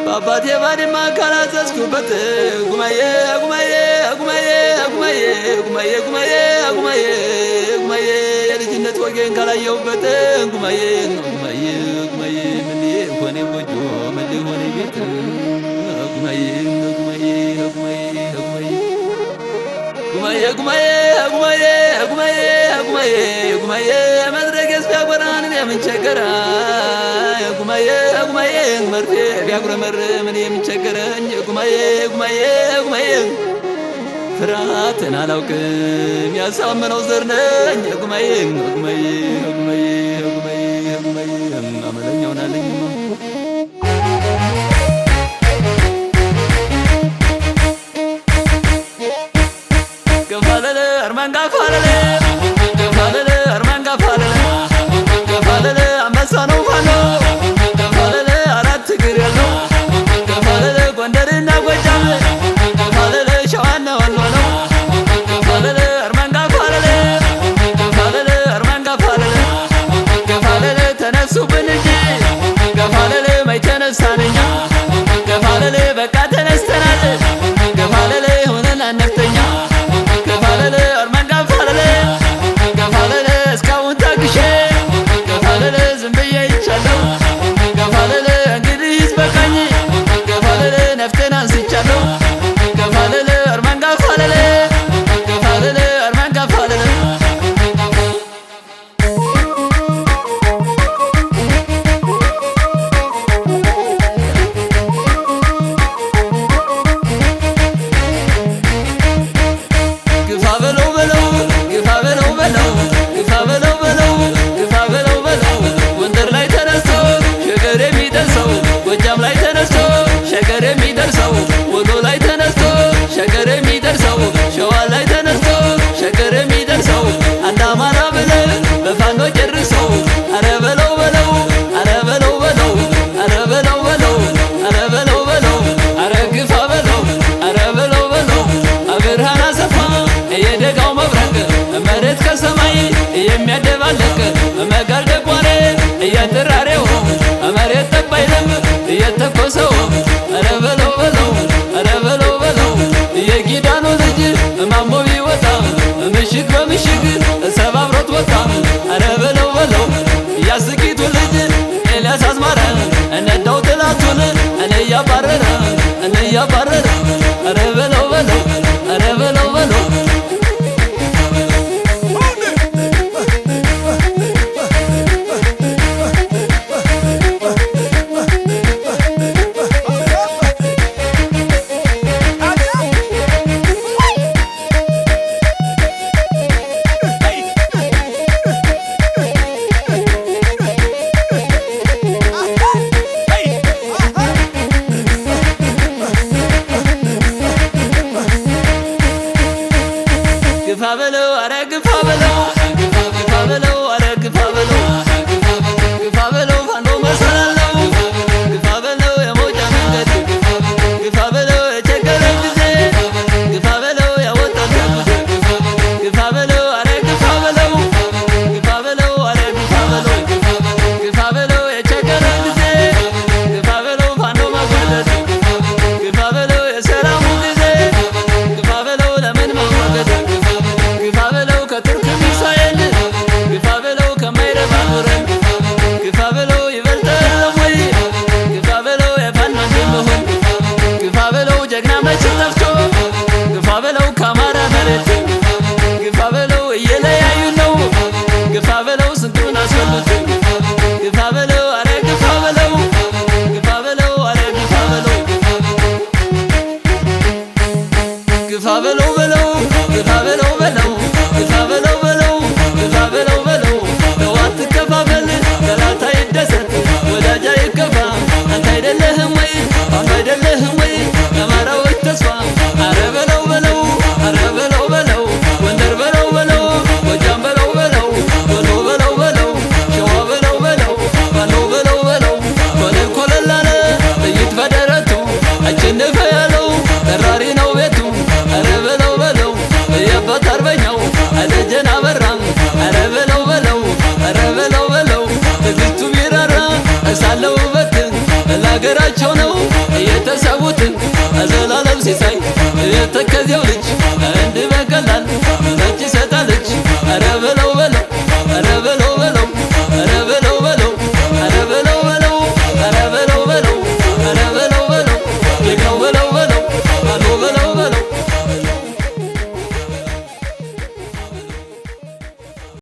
Babate bari makala zaskubat gumaye gumaye gumaye gumaye gumaye gumaye gumaye gumaye የልጅነት ወጌን ካላየሁበት ጉማዬ ጉማዬ ጉማዬ ምን ሆነ ጎጆ ምን ሆነ ቤት ጉማዬ ጉማዬ ጉማዬ ጉማዬ ጉማዬ ጉማዬ ጉማዬ ጉማዬ ጉማዬ መድረገስ ቢያጎራን ምን ቸገራ ጉማዬ ጉማዬ መርፌ ቢያጉረመርም እኔ ምን ቸገረኝ ጉማዬ ጉማዬ ጉማዬ ፍርሃትን አላውቅም ያሳመነው ዘር ነኝ ጉማዬ ጉማዬ ጉማዬ ጉማዬ ጉማዬ አመለኛው ናለኝ ገፋለለ አርማን ጋፋለለ ገፋለለ አርማን ጋፋለለ ገፋለለ አንበሳ ነው ፋኖ ገፋለለ አራት እግር ያለው ገፋለለ ጎንደርና ጎጃም ገፋለለ ሸዋና ወሎ ነው ገፋለለ አርማን ጋፋለለ ገፋለለ አርማን ጋፋለለ ገፋለለ ተነሱብን እንጂ ገፋለለ ማይ ተነሳን እኛ ገፋለለ በቃ ተነስተናል ገፋለለ ሆነን አነፍተኛ ገፋለለ አርማን ጋፋለለ ገፋለለ እስካሁን ታግሼ ገፋለለ ዝም ብዬ ይቻለሁ ገፋለለ እንግዲህ ይስበቃኝ ገፋለለ ነፍቴን አንስቻለሁ ገፋለለ አርማን ጋፋለለ ገፋለለ አርማን ጋፋለለ ግፋ በለው በለው ግፋ በለው በለው ግፋ በለው በለው ግፋ በለው በለው ጎንደር ላይ ተነስቶ ሸገር የሚደርሰው ጎጃም ላይ ተነስቶ ሸገር የሚደርሰው ወሎ ላይ ተነስቶ ሸገር የሚደርሰው ሸዋ ላይ ተነስቶ ሸገር የሚደርሰው አንድ አማራ ብለህ በፋኖ ጨርሰው አረ በለው በለው አረ በለው በለው አረ በለው በለው አረ በለው በለው አረ ግፋ በለው አረ በለው በለው አብርሃን አሰፋ የደጋው መብረቅ መሬት ከሰማይ የሚያደባለቅ መጋል ደጓሬ እያጠራሬው መሬት ጠባይለም እየተኮሰው አረ በለው በለው አረ በለው በለው የጊዳኑ ልጅ ማሞ ቢወጣ ምሽግ በምሽግ ሰባብሮት ወጣ አረ በለው በለው ያስቂቱ ልጅ ኤልያስ አስማረ እነዳው ጥላቱን እኔ እያባረረ አረ በለው በለው አረ በለው በለው ግፋ በለው አረ ግፋ በለው ግፋ በለው አረ ግፋ በለው ግፋ በለው ፋኖ መሰላለው ግፋ በለው የሞጃ መንገድ ግፋ በለው የቸገረ ጊዜ ግፋ በለው ያወጣት ጊዜ ግፋ በለው አረ ግፋ በለው ግፋ በለው አረ ግፋ በለው ግፋ በለው የቸገረ ጊዜ ግፋ በለው ፋኖ መጓደድ ግፋ በለው የሰላሙ ጊዜ ግፋ በለው ለምን መዋገድ ግፋ በለው ከቱርክ ሚሳኤል ግፋ በለው ከማይረባ ኑረን ግፋ በለው ይበልጣል ወይ ግፋ በለው የፋኖ እንደመሆን ግፋ በለው ጀግና መች ጠፍቶ ግፋ በለው ከአማራ መሬት ግፋ በለው እየለያዩ ነው ግፋ በለው ስንቱን አስበሉት ግፋ በለው አረ ግፋ በለው ግፋ በለው አረ ግፋ በለው ግፋ በለው በለው ግፋ በለው በለው ግፋ በለው በለው ግፋ በለው በለው ነው አትከፋፈል ጠላት አይደሰት ወዳጅ አይከፋ አንተ አይደለህም ወይ አንተ አይደለህም ወይ አማራዎች ተስፋ አረ በለው በለው አረ በለው በለው ጎንደር በለው በለው ጎጃም በለው በለው ወሎ በለው በለው ሸዋ በለው በለው ፋኖ በለው በለው ኮለል ኮለል አለ ጥይት በደረቱ አችን ለሀገራቸው ነው የተሰዉት ዘላለም ሲሳይ የተከዜው ልጅ እንድ በቀላል